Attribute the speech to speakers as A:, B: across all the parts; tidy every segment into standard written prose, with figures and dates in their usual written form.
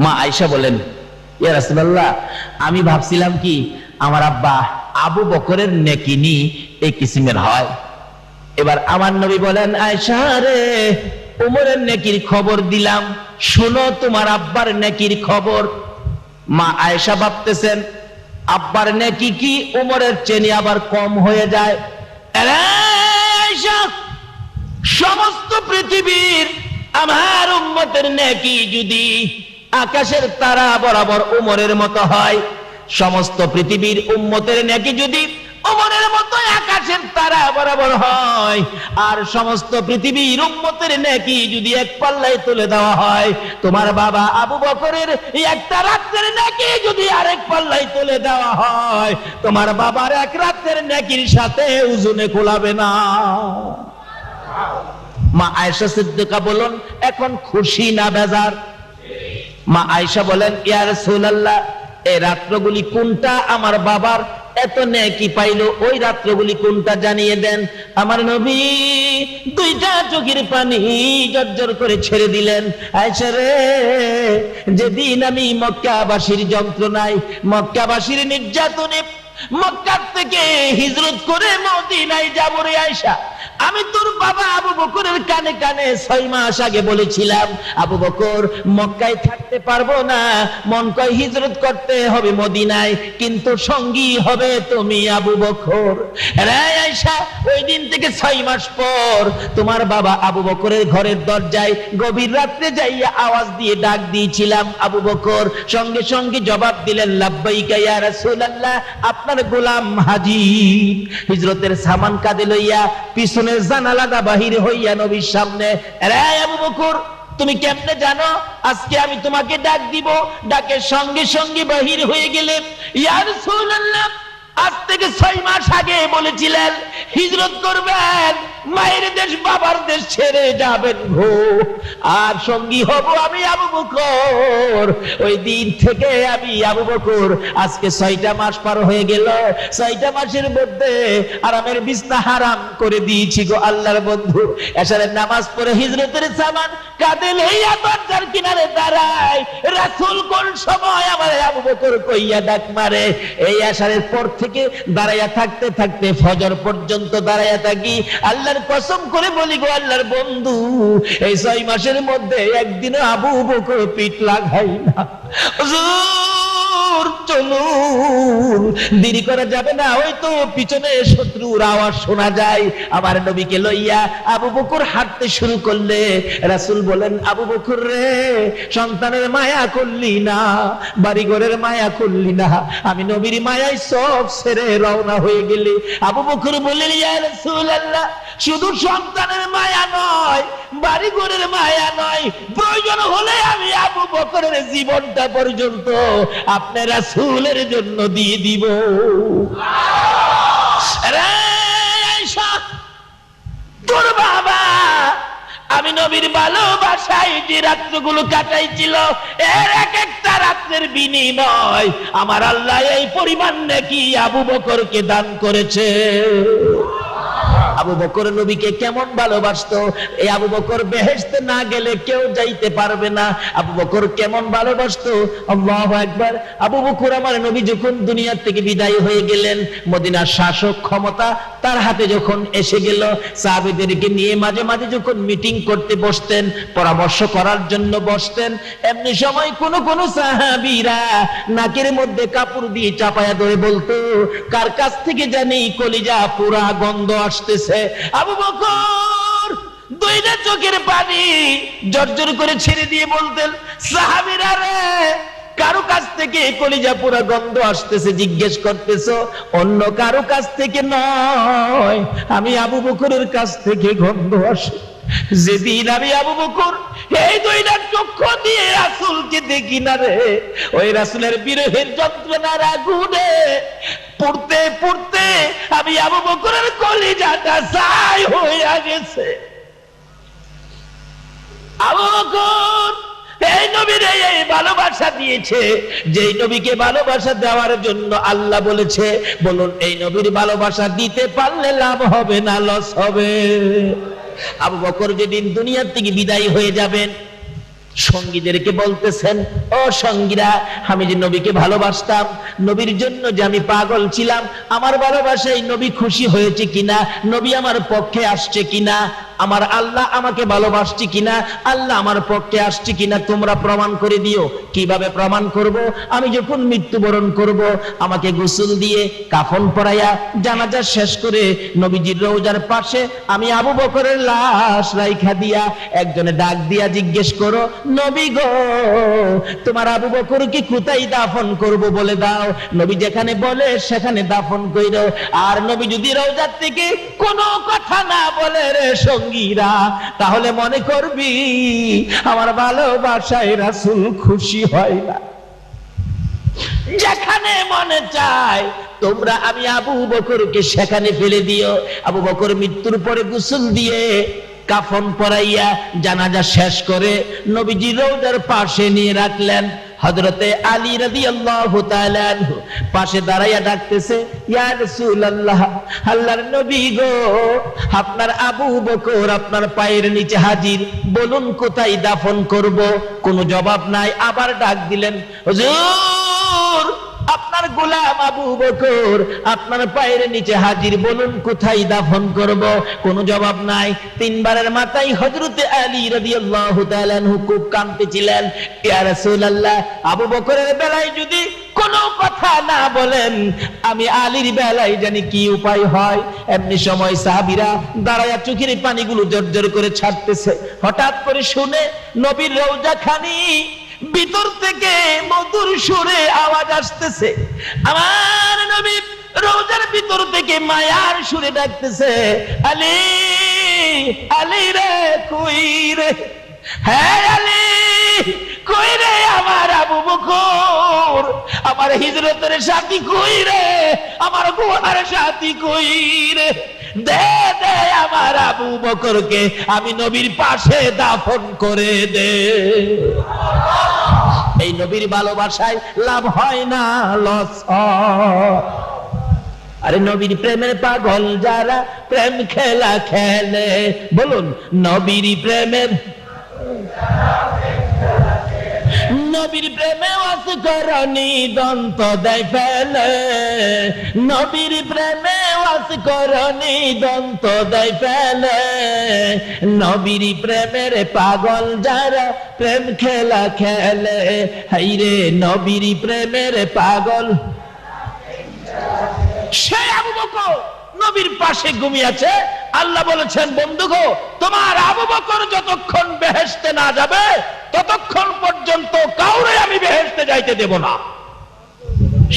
A: মা আয়েশা বলেন, ইয়া রাসূলুল্লাহ, আমি ভাবছিলাম কি আমার আব্বা আবু বকরের নেকি নি এই কিসিমের হয়। এবার আমার নবী বলেন, আয়েশা রে, উমরের নেকির খবর দিলাম, শোনো তোমার আব্বার নেকির খবর। মা আয়েশা ভাবতেছেন আব্বার নেকি কি উমরের চেয়ে আবার কম হয়ে যায়। আয়েশা, সমস্ত পৃথিবীর আমার উম্মতের নেকি যদি আকাশের তারা বরাবর উমরের মতো হয়, সমস্ত পৃথিবীর উম্মতের নেকি যদি উমরের মতো আকাশের তারা বরাবর হয়, আর সমস্ত পৃথিবীর উম্মতের নেকি যদি এক পাল্লায় তুলে দেওয়া হয়, তোমার বাবা আবু বকরের একটা রাতের নেকি যদি আরেক পাল্লায় তুলে দেওয়া হয়, তোমার বাবার এক রাতের নেকির সাথে ওজনে কোলাবে না। মা আয়েশা সিদ্দিকা বলেন, এখন খুশি না বেজার? মা আয়েশা বলেন, ইয়া রাসূলুল্লাহ, এই রাত্রগুলি কোনটা আমার বাবার এত নেকি পাইলো, ওই রাত্রগুলি কোনটা জানিয়ে দেন। আমার নবী দুইটা চোখের পানি জর্জর করে ছেড়ে দিলেন। আয়েশা রে, যেদিন আমি মক্কাবাসীর যন্ত্রণায়, মক্কাবাসীর নির্যাতনে মক্কা থেকে হিজরত করে মদিনায় যাব রে আয়েশা, আমি তোর বাবা আবু বকরের কানে কানে 6 মাস আগে বলেছিলাম, আবু বকর মক্কায় থাকতে পারবো না, মন কয় হিজরত করতে হবে মদিনায়, কিন্তু সঙ্গী হবে তুমি আবু বকর। রে আয়েশা, ওই দিন থেকে 6 মাস পর তোমার বাবা আবু বকরের ঘরের দরজায় গভীর রাত্রে যাইয়া আওয়াজ দিয়ে ডাক দিয়েছিলাম, আবু বকর সঙ্গে সঙ্গে জবাব দিলেন, লাব্বাইকা ইয়া রাসূলুল্লাহ, আপনার গোলাম হাজির। হিজরতের সামান কাঁধে লইয়া পিছনে জানালাটা বাহির হইয়া নবীর সামনে, রে আবু বকর, তুমি কেমনে জানো আজকে আমি তোমাকে ডাক দিব? ডাকের সঙ্গে সঙ্গে বাহির হয়ে গেলে, ইয়া রাসূলুল্লাহ, আজ থেকে 6 মাস আগে বলেছিলেন হিজরত করবেন, মায়ের দেশ বাবার দেশ ছেড়ে যাবেন গো, আর সঙ্গী হব আমি আবু বকর। ওই দিন থেকে আমি আবু বকর, আজকে 6টা মাস পার হয়ে গেল, 6টা মাসের মধ্যে আরামের বিছনা হারাম করে দিয়েছি গো আল্লাহর বন্ধু। এশারের নামাজ পড়ে হিজরতের সামান কাঁধে লইয়া দরজার কিনারে দাঁড়ায়, রাসূল কোন সময় আমার আবু বকর কইয়া ডাক মারে। এই এশারের পর থেকে দাঁড়াইয়া থাকতে থাকতে ফজর পর্যন্ত দাঁড়াইয়া থাকি। আল্লাহর কসম করে বলি গো আল্লাহর বন্ধু, এই 6 মাসের মধ্যে একদিনও আবু বকর পিঠ লাগাই না। হুজুর চলুন, দেরি করা যাবে না, ওই তো পিছনে শত্রুর আওয়াজ শোনা যায়। আমার নবীকে লইয়া আবু বকর হাঁটতে শুরু করলে। রাসূল বলেন, আবু বকর রে, সন্তানের মায়া করলি না, বাড়িঘরের মায়া করলি না, আমি নবীর মায়ায় সব ছেড়ে রওনা হয়ে গেলি। আবু বকর বললেন, ইয়া রাসূলুল্লাহ, শুধু সন্তানের মায়া নয়, বাড়িঘরের মায়া নয়, প্রয়োজন হলে আমি আবু বকরের জীবনটা পর্যন্ত আপনার রাসূলের জন্য দিয়ে দিব। তোর বাবা আমি নবীর ভালোবাসায় যে রাত্রগুলো কাটাইছিল, এর এক একটা রাত্রের বিনিময় আমার আল্লাহ এই পরিমাণ নাকি আবু বকরকে দান করেছে। আবু বকর নবীকে কেমন ভালোবাসতো, এই আবু বকর বেহেশতে না গেলে কেউ যাইতে পারবে না। আবু বকর কেমন ভালোবাসতো, আল্লাহু আকবার। আবু বকর আমার নবী যখন দুনিয়া থেকে বিদায় হয়ে গেলেন, মদিনার শাসক ক্ষমতা তার হাতে যখন এসে গেল, সাহাবীদেরকে নিয়ে মাঝে মাঝে যখন মিটিং করতে বসতেন, পরামর্শ করার জন্য বসতেন, এমনি সময় কোন কোন সাহাবীরা নাকের মধ্যে কাপড় দিয়ে চাপায়া ধরে বলতো, কার কাছ থেকে জানি কলিজা পুরা গন্ধ আসতেছে। আবু বকর দুইটা চোখের পানি জর্জর করে ছেড়ে দিয়ে বলতেন, সাহাবীরা রে, কারো কাছ থেকে কলিজা পুরা গন্ধ আসতেছে, জিজ্ঞেস করতেছো, অন্য কারো কাছ থেকে নয়, আমি আবু বকরের কাছ থেকে গন্ধ আসে। যেদিন আমি আবু বকর এই দুইটা চক্ষু দিয়ে রাসূলকে দেখি না রে, ওই রাসূলের বিরহের যন্ত্রণার আগুনে পড়তে পড়তে আমি আবু বকরের কলিজাটা ছাই হয়ে গেছে। আবু বকর এই নবীর এই ভালোবাসা দিয়েছে, যেই নবীকে ভালোবাসা দেওয়ার জন্য আল্লাহ বলেছে, বলুন এই নবীর ভালোবাসা দিতে পারলে লাভ হবে না লস হবে? আবু বকর যেদিন দুনিয়া থেকে বিদায় হয়ে যাবেন, সঙ্গীদেরকে বলতেছেন, ও সঙ্গীরা, আমি যে নবীকে ভালোবাসতাম, নবীর জন্য যে আমি পাগল ছিলাম, আমার ভালোবাসায় নবী খুশি হয়েছে কিনা, নবী আমার পক্ষে আসছে কিনা, আমার আল্লাহ আমাকে ভালোবাসছে কিনা, আল্লাহ আমার পক্ষে আসছে কিনা, তোমরা প্রমাণ করে দিও। কিভাবে প্রমাণ করব? আমি যখন মৃত্যুবরণ করব, আমাকে গোসল দিয়ে কাফন পরাইয়া জানাজা শেষ করে নবীজির রওজার পাশে আমি আবু বকরের লাশ রাইখা দিয়া একজনে ডাক দিয়া জিজ্ঞেস করো, নবী গো, তোমার আবু বকরকে কোথায় দাফন করব বলে দাও। নবী যেখানে বলে সেখানে দাফন কইরো। আর নবী যদি রওজার থেকে কোনো কথা না বলে রে সঙ্গীরা, তাহলে মনে করবি আমার ভালোবাসায় রাসূল খুশি হয় না। যেখানে মনে চায় তোমরা আমি আবু বকরকে সেখানে ফেলে দিও। আবু বকর মৃত্যুর পরে গোসল দিয়ে কাফন পরাইয়া জানাজা শেষ করে নবীজি রওজার পাশে নিয়ে রাখলেন। হযরতে আলী রাদিয়াল্লাহু তাআলা আনহু পাশে দাঁড়াইয়া ডাকতেছে, ইয়া রাসূলুল্লাহ, আল্লাহর নবী গো, আপনার আবু বকর আপনার পায়ের নিচে হাজির, বলুন কোথায় দাফন করব। কোনো জবাব নাই। আবার ডাক দিলেন, হুজুর, আপনার গোলাম আবু বকর আপনার পায়ের নিচে হাজির, বলুন কোথায় দাফন করব। কোনো জবাব নাই। তিনবারের মাথায় হযরতে আলী রাদিয়াল্লাহু তাআলা আনহু খুব কাঁদতেছিলেন, ইয়া রাসূলুল্লাহ, আবু বকরের বেলায় যদি কোনো কথা না বলেন, আমি আলীর বেলায় জানি কি উপায় হয়। এমনি সময় সাহাবীরা দাঁড়ায়া চোখের পানিগুলো জর্জর করে ছাড়তেছে। হঠাৎ করে শুনে নবীর রওজাখানি ভিতর থেকে মধুর সুরে আওয়াজ আসতেছে। আমার নবী রওজার ভিতর থেকে মায়ার সুরে ডাকতেছে, আলী, আলী রে, কই রে, হ্যাঁ আলী, কই রে আমার আবু বকর, আমার হিজরতের সাথী কই রে, আমার গোয়ার সাথী কই রে, দে দে আমার আবু বকরকে আমি নবীর পাশে দাফন করে দে। এই নবীর ভালোবাসায় লাভ হয় না, লস হয়। আরে নবীর প্রেমের পাগল যারা প্রেম খেলা খেলে, বলুন নবীর প্রেমের, নবীর প্রেমে ওয়াসকরণী দন্ত দেয় ফেলে, নবীর প্রেমে ওয়াসকরণী দন্ত দেয় ফেলে, নবীর প্রেমের পাগল যারা প্রেম খেলা খেলে, হাইরে নবীর প্রেমের পাগল। সে আবু বকর নবীর পাশে ঘুমিয়েছে। আল্লাহ বলেছেন, বন্ধু গো, তোমার আবু বকর যতক্ষণ বেহেশতে না যাবে ততক্ষণ পর্যন্ত কাউরে আমি বেহেশতে যাইতে দেব না।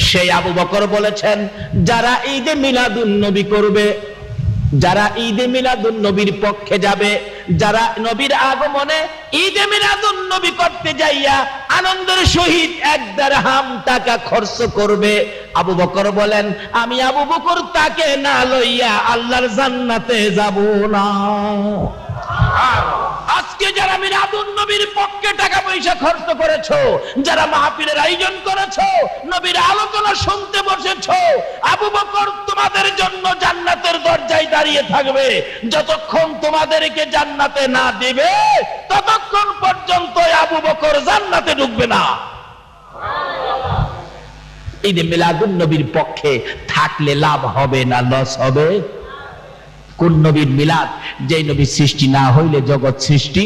A: সেই আবু বকর বলেছেন, যারা ঈদে মিলাদুন নবী করবে, যারা ঈদে মিলাদুন নবীর পক্ষে যাবে, যারা নবীর আগমনে ঈদে মিলাদুন নবী করতে যাইয়া আনন্দের সহিত 1 দিরহাম টাকা খরচ করবে, আবু বকর বলেন, আমি আবু বকর তাকে না লইয়া আল্লাহর জান্নাতে যাব না। আজকে যারা মিলাদুন নবীর পক্ষে টাকা পয়সা খরচ করেছো, যারা মাহফিলের আয়োজন করেছো, নবীর আলোচনা শুনতে বসেছো, আবু বকর তোমাদের জন্য জান্নাতের দরজায় দাঁড়িয়ে থাকবে। যতক্ষণ তোমাদেরকে জান্নাতে না দিবে ততক্ষণ পর্যন্ত আবু বকর জান্নাতে ঢুকবে না। ঈদে মিলাদুন নবীর পক্ষে থাকলে লাভ হবে না লস হবে? কোন নবীর মিলাদ? যে নবীর সৃষ্টি না হইলে জগৎ সৃষ্টি।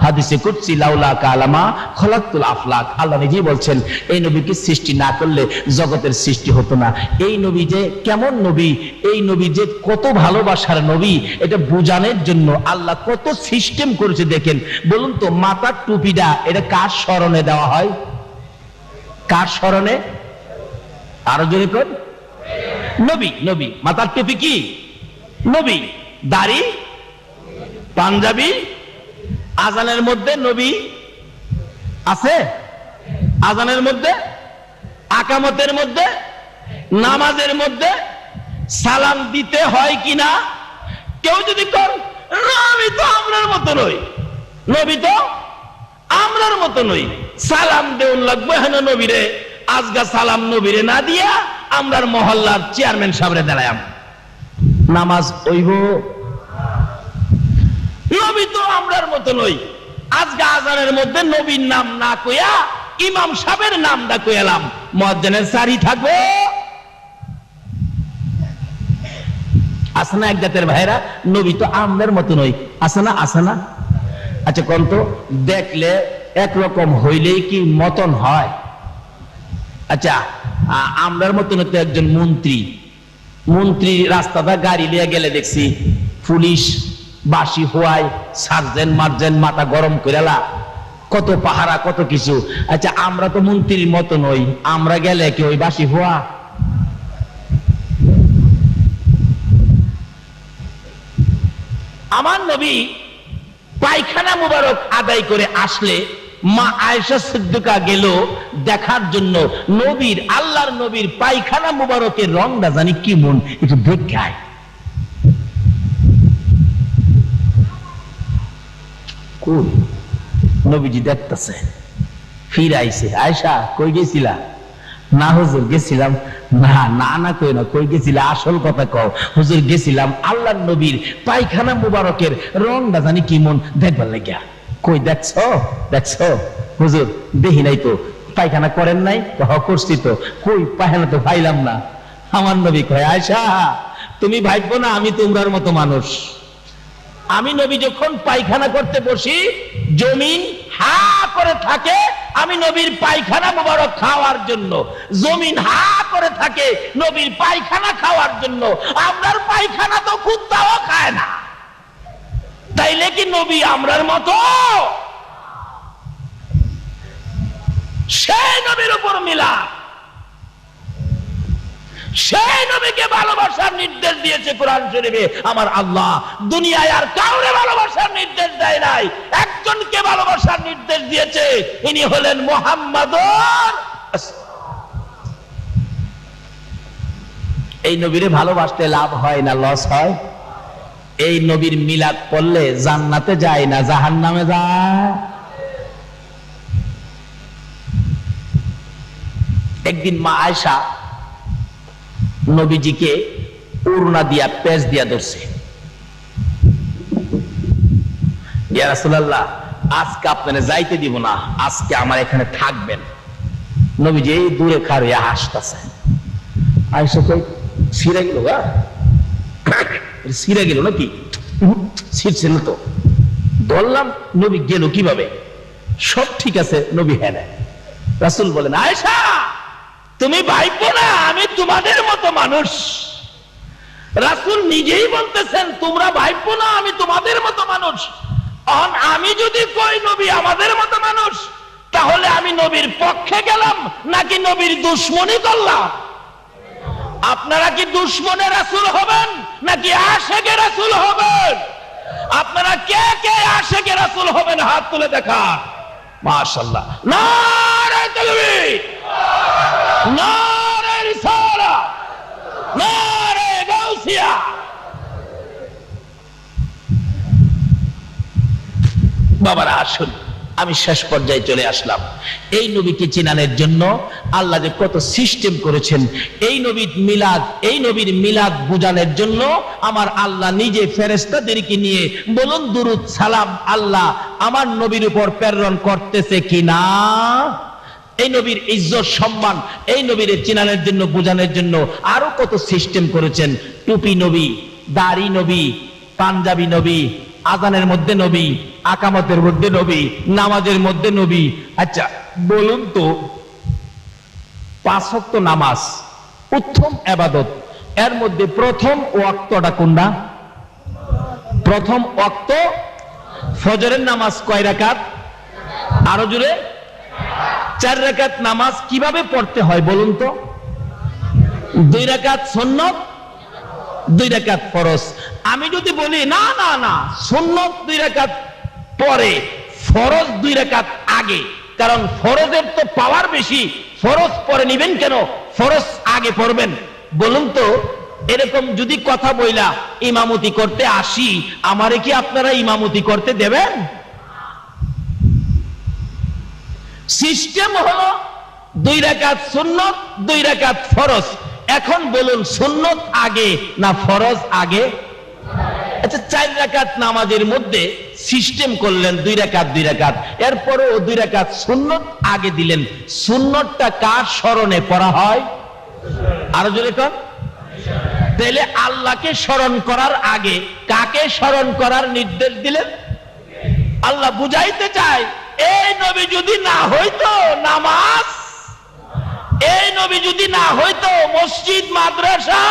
A: হাদিসে কুদসি, লাউলা কালামা খলাকতুল আফলাক, আল্লাহ নিজেই বলছেন, এই নবীকে সৃষ্টি না করলে জগতের সৃষ্টি হতো না। এই নবী যে কেমন নবী, এই নবী যে কত ভালোবাসার নবী, এটা বোঝানোর জন্য আল্লাহ কত সিস্টেম করেছে। দেখেন, বলুন তো, মাথার টুপিটা এটা কার স্মরণে দেওয়া হয়? কার স্মরণে? আরো জোরে কর, নবী। নবী মাথার টুপি কি? নবী। দাড়ি, পাঞ্জাবি, আজানের মধ্যে নবী আছে, আজানের মধ্যে, আকামতের মধ্যে, নামাজের মধ্যে সালাম দিতে হয় কিনা? কেউ যদি কর, নবী তো আমরার মতো নই, নবী তো আমরার মতো নই, সালাম দেউন লাগবে হেন নবীরে, আজগা সালাম নবীরে না দিয়া আমরার মহল্লার চেয়ারম্যান সাহেবরে দাঁড়ায়াম, নামাজ হইব? নবী তো আমরার মতো নই, আজকে আজানের মধ্যে নবীর নাম না কইয়া ইমাম সাহেবের নামটা কইলাম, মুয়াজ্জিনের সারি থাকবে? আছে না এক জাতের ভাইরা, নবী তো আমদের মতো নয়, আছে না? আছে না? আচ্ছা কোন তো, দেখলে একরকম হইলেই কি মতন হয়? আচ্ছা আমরার মতন তো একজন মন্ত্রী রাস্তাটা গাড়ি নিয়ে গেলে দেখছি পুলিশ বাসি হওয়ায় সার্জেন্ট মার্জেন্ট মাথা গরম করেলা, কত পাহারা কত কিছু। আচ্ছা আমরা তো মন্ত্রীর মতো নই, আমরা গেলে কি ওই বাসি হওয়া? আমার নবী পায়খানা মুবারক আদায় করে আসলে মা আয়েশা সিদ্দিকা গেল দেখার জন্য নবীর, আল্লাহর নবীর পায়খানা মুবারকের রংটা জানি কি মন একটু দেখায়। নবীজি দেখতেছে, ফিরাইছে। আয়েশা কই গেছিলা? না হুজুর গেছিলাম। না না না কই না, কই গেছিলা আসল কথা কও। হুজুর গেছিলাম আল্লাহর নবীর পায়খানা মুবারকের রংটা জানি কি মন দেখবার লাগিয়া। কই দেখছো? দেখছো? হুজুর দেখি নাই তো। পায়খানা করেন নাই? করছি তো। কই পায়খানা তো পাইলাম না। আমার নবী কয়, আয়েশা তুমি ভাববো না আমি তোমরার মতো মানুষ। আমি নবী যখন পায়খানা করতে বসি জমিন হা করে থাকে আমি নবীর পায়খানা মুবারক খাওয়ার জন্য, জমিন হা করে থাকে নবীর পায়খানা খাওয়ার জন্য। আমরার পায়খানা তো কুত্তাও খায় না, তাইলে কি নবী আমরার মতো? সেই নবীর উপর মিলাদ, সেই নবীকে ভালোবাসার নির্দেশ দিয়েছে কোরআন শরীফে আমার আল্লাহ। দুনিয়ায় আর কাউরে ভালোবাসার নির্দেশ দেয় নাই, একজনকে ভালোবাসার নির্দেশ দিয়েছে, ইনি হলেন মুহাম্মাদুর। এই নবীরে ভালোবাসতে লাভ হয় না লস হয়? এই নবীর মিলাদ পড়লে জান্নাতে যায় না জাহান্নামে যায়? একদিন মা আয়েশা নবীজিকে উড়না দিয়া পেঁচ দিয়া ধরছে। ইয়া রাসূলুল্লাহ আজকে আপনারা যাইতে দিব না, আজকে আমার এখানে থাকবেন। নবীজি এই দূরে খাড়িয়া হাসতেছে। আয়েশা কই সিরা গেল? সিরা গেল নাকি? ছিড়ছে না তো। বললাম নবী গেল কিভাবে? সব ঠিক আছে নবী। হ্যাঁ রাসূল বলেন, আয়েশা তুমি ভাইবো না আমি তোমাদের মতো মানুষ। রাসূল নিজেই বলতেছেন তোমরা ভাইবো না আমি তোমাদের মতো মানুষ। আমি যদি কই নবী আমাদের মতো মানুষ, তাহলে আমি নবীর পক্ষে গেলাম নাকি নবীর দুশমনি করলাম? আপনারা কি দুশমনে রাসূল হবেন নাকি আশিকে রাসূল হবেন? আপনারা কে কে আশিকে রাসূল হবেন হাত তুলে দেখান। মাশাআল্লাহ, নারে তাকবীর, নারে রিসালাত, নারে গাউসিয়া। বাবারা আসুন, আমি শেষ পর্যায়ে চলে আসলাম। এই নবীকে চিনানোর জন্য আল্লাহ যে কত সিস্টেম করেছেন, এই নবীর মিলাদ বুঝানোর জন্য আমার আল্লাহ নিজে ফেরেশতাদেরকে নিয়ে বলুন দুরুদ সালাম আল্লাহ আমার নবীর উপর প্রেরণ করতেছে কিনা। এই নবীর ইজ্জত সম্মান, এই নবীর চিনানোর জন্য বুঝানোর জন্য আরো কত সিস্টেম করেছেন। টুপি নবী, দাড়ি নবী, পাঞ্জাবি নবী, আজানের মধ্যে নবী, আকামতের মধ্যে নবী, নামাজের মধ্যে নবী। আচ্ছা বলুন তো 5 ওয়াক্ত নামাজ উত্তম ইবাদত, এর মধ্যে প্রথম ওয়াক্তটা কোনটা? প্রথম ওয়াক্ত ফজরের নামাজ কয় রাকাত? আরো জোরে 4 রাকাত নামাজ কিভাবে পড়তে হয় বলুন তো? 2 রাকাত সুন্নাত, 2 রাকাত ফরজ। আমি যদি বলি না না না সুন্নাত 2 রাকাত পরে, ফরজ 2 রাকাত আগে, কারণ ফরজের তো পাওয়ার বেশি, ফরজ পরে নিবেন কেন, ফরজ আগে পড়বেন। বলুন তো এরকম যদি কথা বইলা ইমামতি করতে আসি, আমারে কি আপনারা ইমামতি করতে দেবেন? সিস্টেম হলো 2 রাকাত সুন্নাত, 2 রাকাত ফরজ। এখন বলুন সুন্নাত আগে না ফরজ আগে? আচ্ছা 4 রাকাত নামাজের মধ্যে সিস্টেম করলেন 2 রাকাত 2 রাকাত, এরপরে 2 রাকাত সুন্নত আগে দিলেন। সুন্নতটা কার স্মরণে পড়া হয়? আরো জোরে কর। তাহলে আল্লাহকে স্মরণ করার আগে কাকে স্মরণ করার নির্দেশ দিলেন? আল্লাহ বুঝাইতে চায়, এই নবী যদি না হইতো নামাজ, এই নবী যদি না হইতো মসজিদ মাদ্রাসা,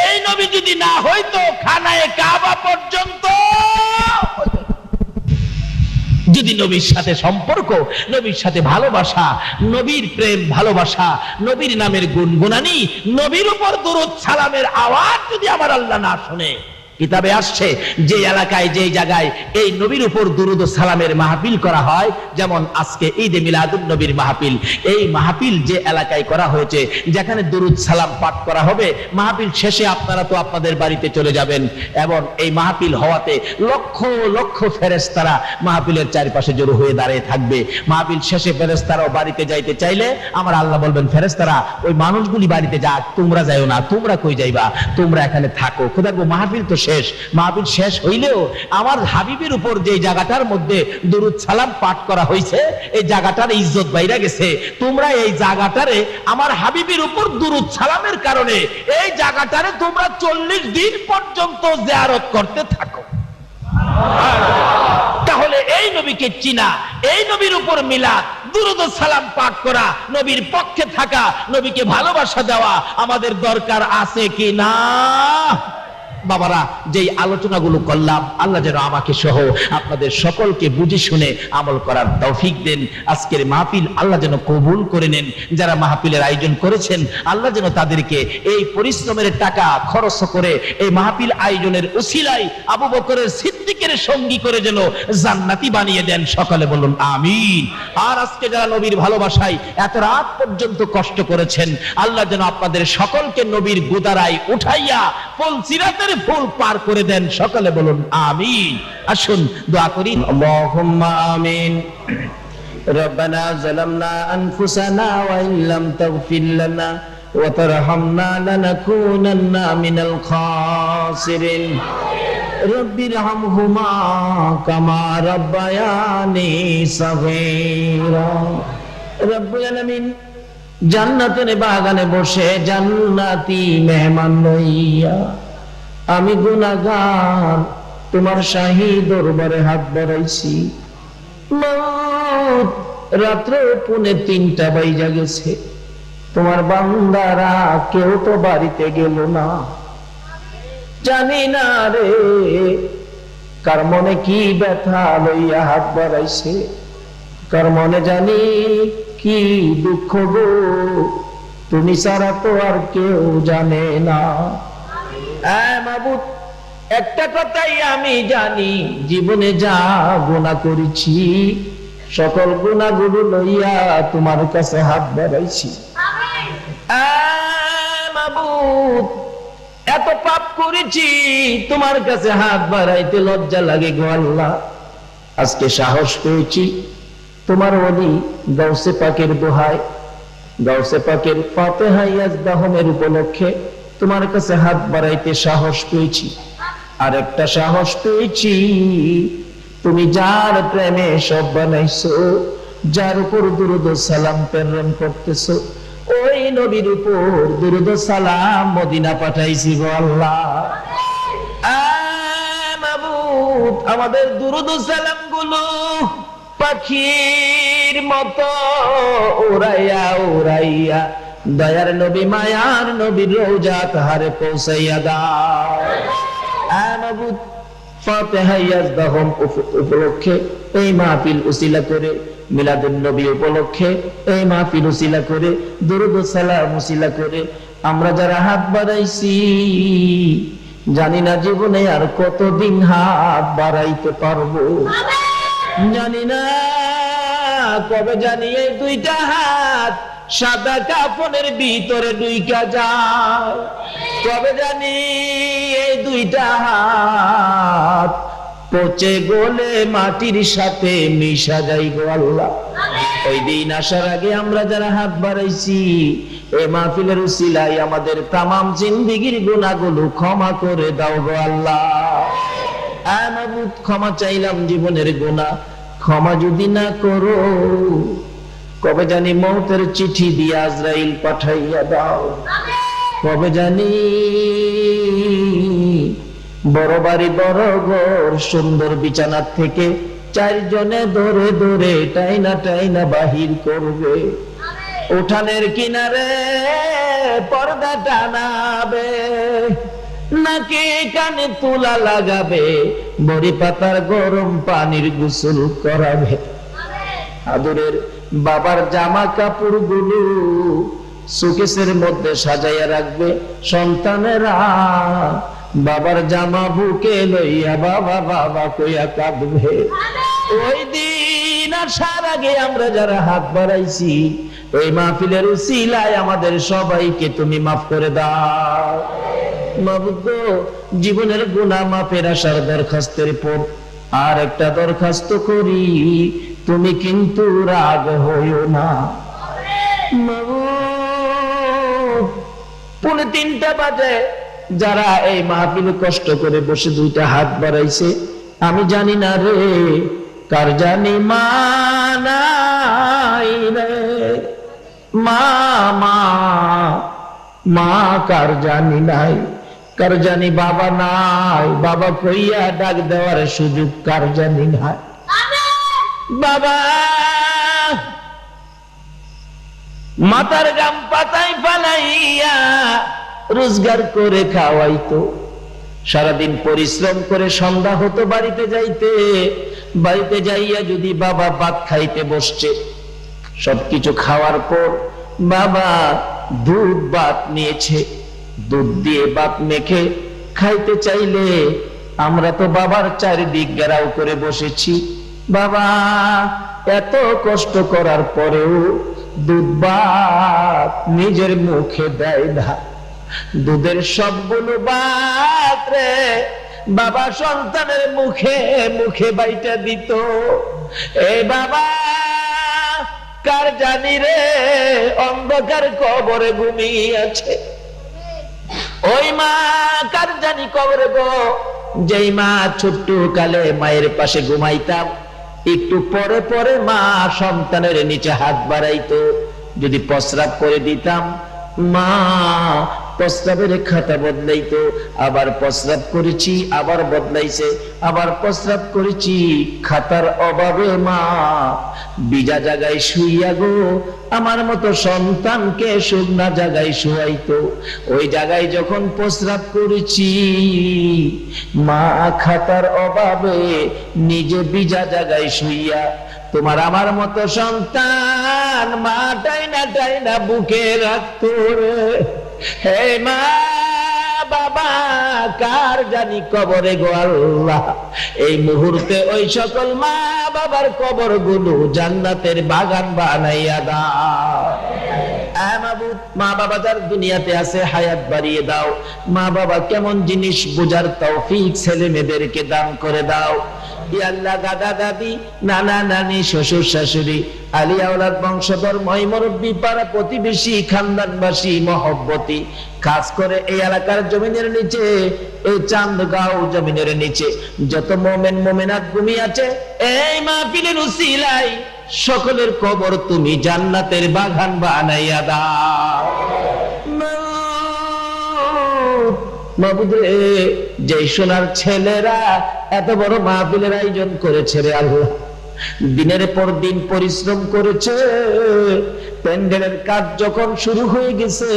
A: এই নবী যদি না হইতো খানায়ে কাবা পর্যন্ত, যদি নবীর সাথে সম্পর্ক, নবীর সাথে ভালোবাসা, নবীর প্রেম ভালোবাসা, নবীর নামের গুনগুনানি, নবীর উপর দুরূদ সালামের আওয়াজ যদি আমার আল্লাহ না শুনে, কিতাবে আসছে যে এলাকায় যে জায়গায় এই নবীর উপর দুরূদ ও সালামের মাহফিল করা হয়, যেমন আজকে ঈদে মিলাদুন নবীর মাহফিল, এই মাহফিল যে এলাকায় করা হয়েছে, যেখানে দুরূদ সালাম পাঠ করা হবে, মাহফিল শেষে আপনারা তো আপনাদের বাড়িতে চলে যাবেন, এবং এই মাহফিল হওয়াতে লক্ষ লক্ষ ফেরেশতারা মাহফিলের চারপাশে জড়ো হয়ে দাঁড়িয়ে থাকবে। মাহফিল শেষে ফেরেশতারাও বাড়িতে যাইতে চাইলে আমার আল্লাহ বলবেন, ফেরেশতারা ওই মানুষগুলি বাড়িতে যাক, তোমরা যাইও না, তোমরা কই যাইবা, তোমরা এখানে থাকো। খোদা গো, মাহফিল তো শেষ, মাহফিল শেষ হইলেও আমার হাবিবের উপর যে জায়গাটার মধ্যে দুরূদ সালাম পাঠ করা হয়েছে, এই জায়গাটার ইজ্জত বাইরা গেছে। তোমরা এই জায়গাটারে আমার হাবিবের উপর দুরূদ সালামের কারণে এই জায়গাটারে তোমরা 40 দিন পর্যন্ত জিয়ারত করতে থাকো। তাহলে এই নবীকে চিনা, এই নবীর উপর মিলাদ, দুরূদ সালাম পাঠ করা, নবীর পক্ষে থাকা, নবীকে ভালোবাসা দেওয়া আমাদের দরকার আছে কি না? বাবারা, যেই আলোচনাগুলো করলাম, আল্লাহ যেন আমাকে সহ আপনাদের সকলকে বুঝে শুনে আমল করার তৌফিক দেন। আজকের মাহফিল আল্লাহ যেন কবুল করে নেন। যারা মাহফিলের আয়োজন করেছেন, আল্লাহ যেন তাদেরকে এই পরিশ্রমের টাকা খরচ করে এই মাহফিল আয়োজনের উসিলায় আবু বকরের সিদ্দিকের সঙ্গী করে যেন জান্নাতি বানিয়ে দেন। সকলে বলুন আমিন। আর আজকে যারা নবীর ভালোবাসায় এত রাত পর্যন্ত কষ্ট করেছেন, আল্লাহ যেন আপনাদের সকলকে নবীর গোদারায় উঠাইয়া ফুলসিরাতের ফুল পার করে দেন। সকলে বলুন আমিন। আসুন দোয়া করি। আল্লাহুম্মা আমিন। রব্বানা যালামনা আনফুসানা ওয়া ইন লাম তাগফির লানা ওয়া তারহামনা লানাকুনান্না মিনাল খাসিরিন। রব্বিরহামহুমা কামা রাব্বায়ানি সাগীরা। রব্বুল আলামিন জান্নাতের বাগানে বসে জান্নাতি মেহমান লইয়া আমি গুনাহগার তোমার শাহী দরবারে হাত বাড়াইছি। রাত্র 2:45 বাজে গেছে, তোমার বান্দারা কেউ তো বাড়িতে গেল না। জানি না রে কার মনে কি ব্যথা লইয়া হাত বাড়াইছে, কার মনে জানি কি দুঃখ গো, তুমি ছাড়া তো আর কেউ জানে না। মাবুদ, একটা কথাই আমি জানি, জীবনে যা গুনাহ করেছি সকল গুনাহগুলো লইয়া তোমার কাছে হাত বাড়াইছি। মাবুদ, এত পাপ করেছি তোমার কাছে হাত বাড়াইতে লজ্জা লাগে গো আল্লাহ। আজকে সাহস পেয়েছি তোমার ওলি গাউসে পাকের দোহায়, গাউসে পাকের ফাতিহা ইয়াজদাহমের উপলক্ষে তোমার কাছে হাত বাড়াইতে সাহস পেয়েছি। আর একটা সাহস পেয়েছি, তুমি যার প্রেমে সব বানাইছো, যার উপর দুরূদ সালাম প্রেরণ করতেছো, ওই নবীর উপর দুরূদ সালাম মদিনা পাঠাইছি গো আল্লাহ। মাবুদ, আমাদের দুরূদ সালাম গুলো পাখির মতো উড়াইয়া উড়াইয়া দয়ার নবী মায়ার নবীর রওজা তাহারে পৌঁছাইয়া দাও। মাবুদ, ফাতিহা ইয়াজদাহম উপলক্ষে এই মাহফিল উসিলা করে, মিলাদুন নবী উপলক্ষে এই মাহফিল উসিলা করে, দুরূদ সালাম উসিলা করে আমরা যারা হাত বাড়াইছি, জানি না জীবনে আর কতদিন হাত বাড়াইতে পারবো। জানি না কবে জানি এই দুইটা হাত সাদা কাফনের ভিতরে ঢুইকা যায়, কবে জানি এই দুইটা হাত পচে গলে মাটির সাথে মিশা যাই গো আল্লাহ। ওই দিন আসার আগে আমরা যারা হাত বাড়াইছি, এই মাহফিলের উসিলায় আমাদের তামাম জিন্দেগীর গুনাহগুলো ক্ষমা করে দাও গো আল্লাহ। মাবুদ ক্ষমা চাইলাম জীবনের গুনাহ, ক্ষমা যদি না করো কবে জানি মওতের চিঠি দিয়ে আজরাইল পাঠাইয়া দাও, কবে জানি বড় বাড়ি বড় ঘর সুন্দর বিছানা থেকে চারজনে ধরে ধরে টাইনা টাইনা বাহির করবে, উঠানের কিনারে পর্দা টানাবে, নাকে কানে তুলা লাগাবে, বড়ি পাতার গরম পানির গোসল করাবে। আদরের বাবার জামা কাপড় গুলো সুকেসের মধ্যে সাজাইয়া রাখবে, সন্তানেরা বাবার জামা বুকে লইয়া বাবা বাবা কইয়া কাঁদবে। ওই দিন আসার আগে আমরা যারা হাত বাড়াইছি এই মাহফিলের উসিলায় আমাদের সবাইকে তুমি মাফ করে দাও। মাবুদ গো, জীবনের গুনাহ মাফের আসার দরখাস্তের পর আর একটা দরখাস্ত করি, তুমি কিন্তু রাগ হইও না। মাবুদ, পৌনে 3টা বাজে যারা এই মাহফিল কষ্ট করে বসে 2টা হাত বাড়াইছে, আমি জানি না রে কার জানি মা নাই রে, মা মা মা কার জানি নাই, কার জানি বাবা নাই, বাবা কইয়া ডাক দেওয়ার সুযোগ কার জানি নাই। বাবা মাথার গাম পাতায় ফালাইয়া রোজগার করে খাওয়াইতো, সারাদিন পরিশ্রম করে সন্ধ্যা হতো বাড়িতে যাইতে, বাড়িতে যাইয়া যদি বাবা ভাত খাইতে বসছে, সবকিছু খাওয়ার পর বাবা দুধ ভাত নিয়েছে, দুধ দিয়ে ভাত মেখে খাইতে চাইলে আমরা তো বাবার চারিদিক ঘেরাও করে বসেছি, বাবা এত কষ্ট করার পরেও দুধ ভাত নিজের মুখে দেয় না, দুধের সবগুলো ভাত রে বাবা সন্তানের মুখে মুখে বাইটা দিত। এই বাবা কার জানি রে অন্ধকার কবরে ঘুমিয়ে আছে, ওই মা কার জানি কবরে গো, যেই মা ছোট্ট কালে মায়ের পাশে ঘুমাইতাম, একটু পরে পরে মা সন্তানের নিচে হাত বাড়াইতো, যদি প্রস্রাব করে দিতাম মা প্রস্রাবের খাতা বদলাইতো, আবার প্রস্রাব করেছি আবার বদলাইছে, আবার প্রস্রাব করেছি, খাতার অভাবে মা ভিজা জায়গায় শুইয়া গো আমার মতো সন্তানকে শুকনা জায়গায় শুয়াইতো। ওই জায়গায় যখন প্রস্রাব করেছি মা খাতার অভাবে নিজে ভিজা জায়গায় শুইয়া তোমার আমার মতো সন্তান মা টাইনা টাইনা বুকে রাখতো রে। হে মা বাবা কার জানি কবরে গো আল্লাহ, এই মুহূর্তে ওই সকল মা বাবার কবর গুলো জান্নাতের বাগান বানাইয়া দাও। মা বাবা যার দুনিয়াতে আছে হায়াত বাড়িয়ে দাও, মা বাবা কেমন জিনিস বোঝার তৌফিক ছেলে মেয়েদেরকে দান করে দাও। আল্লাহ দাদা দাদি নানা নানি শ্বশুর শাশুড়ি আলী আওলাদ বংশধর ময় মুরব্বী পাড়া প্রতিবেশী খানদানবাসী মহব্বতী, খাস করে এই এলাকার জমিনের নিচে এই চান্দগাঁও জমিনের নিচে যত মোমেন মোমেনাত ঘুমিয়ে আছে এই মাহফিলের উসিলায় সকলের কবর তুমি জান্নাতের বাগান বানাইয়া দাও। মাবুদ রে, যে সোনার ছেলেরা এত বড় মাহফিলের আয়োজন করেছে রে আল্লাহ, দিনের পর দিন পরিশ্রম করেছে, প্যান্ডেলের কাজ যখন শুরু হয়ে গেছে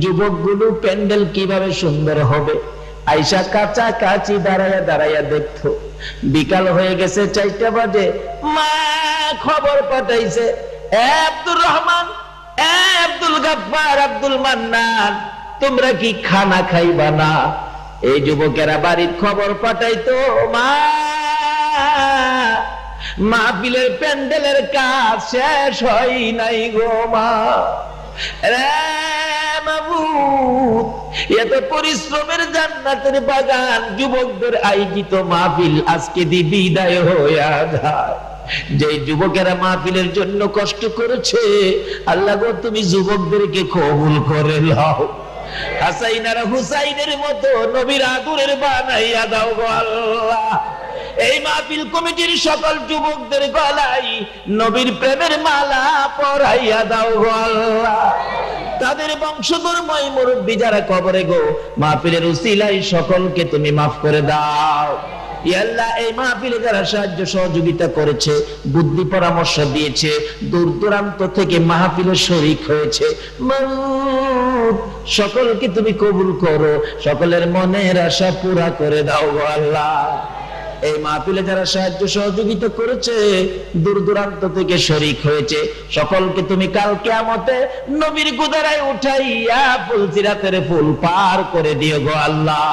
A: যুবকগুলো প্যান্ডেল কিভাবে সুন্দর হবে আইসা কাঁচা কাচি দাঁড়াইয়া দাঁড়াইয়া দেখতো। বিকাল হয়ে গেছে 4টা বাজে, মা খবর পাঠাইছে আব্দুর রহমান, আব্দুল গাফফার, আব্দুল মান্নান তোমরা কি খানা খাইবা না? এই যুবকেরা বাড়ির খবর পাঠাইতো মা মাহফিলের প্যান্ডেলের কাজ শেষ হয় নাই গো মা রে মাবুদ, এত পরিশ্রমের জান্নাতের বাগান যুবকদের আয়োজিত মাহফিল আজকে দি বিদায় হইয়া যায়। যে যুবকেরা মাহফিলের জন্য কষ্ট করেছে আল্লাহ গো তুমি যুবকদেরকে কবুল করে নাও। হাসাইন আর হুসাইনের মতো নবীর আদরের বানাইয়া দাও গো আল্লাহ। এই মাহফিল কমিটির সকল যুবকদের গলায় নবীর প্রেমের মালা পরাইয়া দাও গো আল্লাহ। তাদের বংশধরময় মুরব্বী যারা কবরে গো, মাহফিলের উসিলায় সকলকে তুমি মাফ করে দাও। ইয়া আল্লাহ, এই মাহফিলে যারা সাহায্য সহযোগিতা করেছে, বুদ্ধি পরামর্শ দিয়েছে, দূর দূরান্ত থেকে মাহফিলে শরীক হয়েছে, মাওলানা সকলকে তুমি কবুল করো, সকলের মনের আশা পুরা করে দাও গো আল্লাহ। এই মাহফিলে যারা সাহায্য সহযোগিতা করেছে, দূর দূরান্ত থেকে শরীক হয়েছে, সকলকে তুমি কাল কিয়ামতে নবীর গুদারায় উঠাইয়া ফুলসিরাতের ফুল পার করে দিও গো আল্লাহ।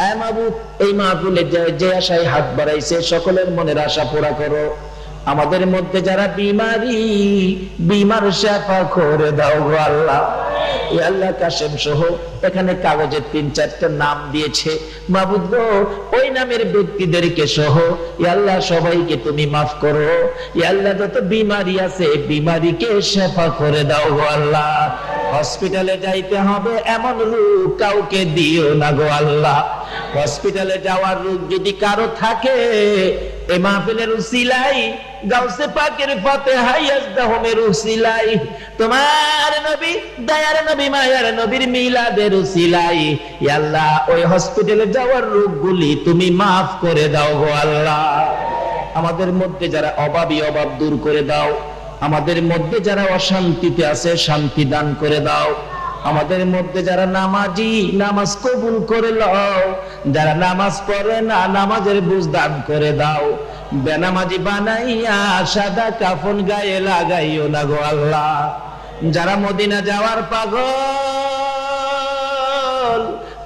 A: আয় মাবুদ, এই মাহফিলে যে আশায় হাত বাড়াইছে সকলের মনের আশা পুরা করো। আমাদের মধ্যে যারা বিমার শেফা করে দাও গো আল্লাহ। ইয়া আল্লাহ, কাশেম সহ এখানে কাগজে 3-4টা নাম দিয়েছে মাবুদ গো, ওই নামের ব্যক্তিদেরকে সহ ইয়া আল্লাহ সবাইকে তুমি মাফ করো। ইয়া আল্লাহ, যত বিমারি আছে বিমারিকে শেফা করে দাও গো আল্লাহ। হসপিটালে যাইতে হবে এমন রোগ কাউকে দিও না গো আল্লাহ। হসপিটালে যাওয়ার রোগ যদি কারো থাকে, এই মাহফিলের উসিলাই, গাউসে পাকের ফাতিহা ইয়াজদাহুমের উসিলাই, তোমার নবী দয়ার নবী মায়ার নবীর মিলাদের উসিলাই, ইয়া আল্লাহ ওই হসপিটালে যাওয়ার রোগগুলি তুমি মাফ করে দাও গো আল্লাহ। আমাদের মধ্যে যারা অভাবী, অভাব দূর করে দাও। আমাদের মধ্যে যারা অশান্তিতে আছে, শান্তি দান করে দাও। আমাদের মধ্যে যারা নামাজি, নামাজ কবুল করে লও। যারা নামাজ পড়ে না, নামাজের বুঝ দান করে দাও। বেনামাজি বানাইয়া সাদা কাফন গায়ে লাগাইও না গো আল্লাহ। যারা মদিনা যাওয়ার পাগল,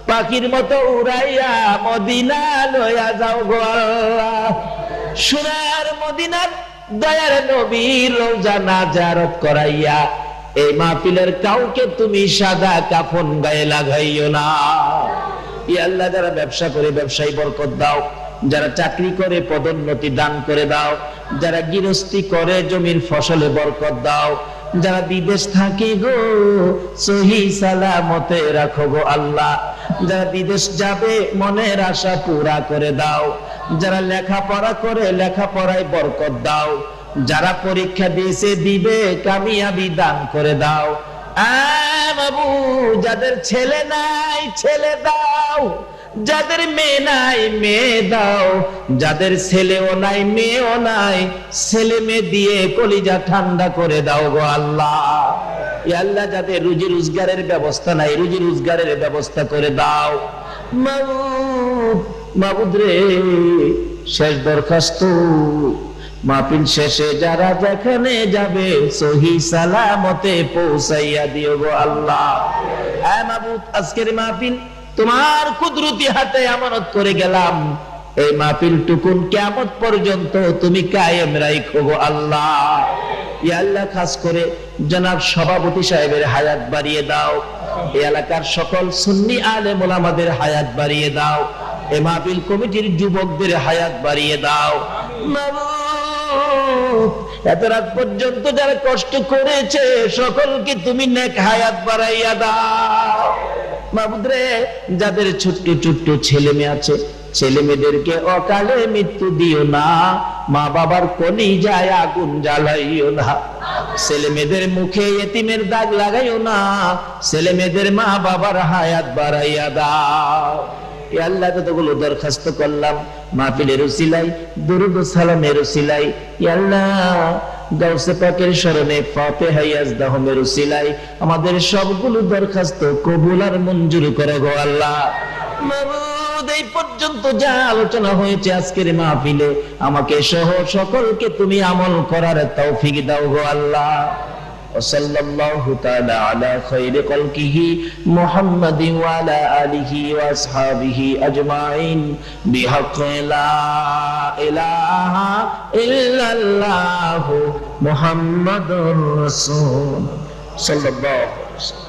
A: পাখির মতো উড়াইয়া মদিনা লইয়া যাও গো আল্লাহ। সোনার মদিনার দয়ার নবীর রওজা না জিয়ারত করাইয়া এই মাহফিলের কাউকে তুমি সাদা কাফন গায়ে লাগাইও না। ইয়া আল্লাহ, যারা ব্যবসা করে ব্যবসায় বরকত দাও। যারা চাকরি করে পদোন্নতি দান করে দাও। যারা গৃহস্থী করে জমির ফসলে বরকত দাও। যারা বিদেশ থাকে গো, সহি সালামতে রাখো গো আল্লাহ। যারা বিদেশ যাবে মনের আশা পুরা করে দাও। যারা লেখাপড়া করে লেখাপড়ায় বরকত দাও। যারা পরীক্ষা দিয়েছে দিবে, কামিয়াবি দান করে দাও। বাবু, যাদের ছেলে নাই ছেলে দাও। যাদের মেয়ে নাই মেয়ে দাও। যাদের ছেলেও নাই মেয়েও নাই, ছেলে মেয়ে দিয়ে কলিজা ঠান্ডা করে দাও গো আল্লাহ। ইয়া আল্লাহ, যাদের রুজি রোজগারের ব্যবস্থা নাই, রুজি রোজগারের ব্যবস্থা করে দাও। মাবুদ রে, শেষ দরখাস্ত, মাহফিল শেষে যারা যেখানে যাবে সহি সালামতে পৌঁছাইয়া দিও গো আল্লাহ। হ্যাঁ মাবুদ, আজকের মাহফিল তোমার কুদরতি হাতে আমানত করে গেলাম। এই মাহফিল টুকুন কিয়ামত পর্যন্ত তুমি কায়েম রাখো গো আল্লাহ। ইয়া আল্লাহ, খাস করে জনাব সভাপতি সাহেবের হায়াত বাড়িয়ে দাও। এই এলাকার সকল সুন্নি আলেম ওলামাদের হায়াত বাড়িয়ে দাও। এই মাহফিল কমিটির যুবকদের হায়াত বাড়িয়ে দাও। এত রাত পর্যন্ত যারা কষ্ট করেছে সকলকে তুমি নেক হায়াত বাড়াইয়া দাও। মাবুদ রে, যাদের ছোট্ট ছোট্ট ছেলে মেয়ে আছে, ছেলে মেয়েদেরকে অকালে মৃত্যু দিও না। মা বাবার কলিজায় আগুন জ্বালাইও না। ছেলে মেয়েদের মুখে এতিমের দাগ লাগাইও না। ছেলে মেয়েদের মা বাবার হায়াত বাড়াইয়া দাও। ইয়া আল্লাহ, যতগুলো দরখাস্ত করলাম মাহফিলের উসিলাই, দুরূদ ও সালামের উসিলাই, ইয়া আল্লাহ গাউসে পাকের শরণে ফাতিহা ইয়াজদাহুমের উসিলাই আমাদের সবগুলো দরখাস্ত কবুল আর মঞ্জুর করে গো আল্লাহ। মাবুদ, এই পর্যন্ত যা আলোচনা হয়েছে আজকের মাহফিলে, আমাকে সহ সকলকে তুমি আমল করার তৌফিক দাও গো আল্লাহ। সাল্লাল্লাহু তাআলা আলা খায়রি খালকিহি মুহাম্মাদিন ওয়া আলা আলিহি ওয়া আসহাবিহি আজমাইন বিহাক্কি লা ইলাহা ইল্লাল্লাহু মুহাম্মাদুর রাসূল সাল্লাল্লাহু আলাইহি ওয়াসাল্লাম।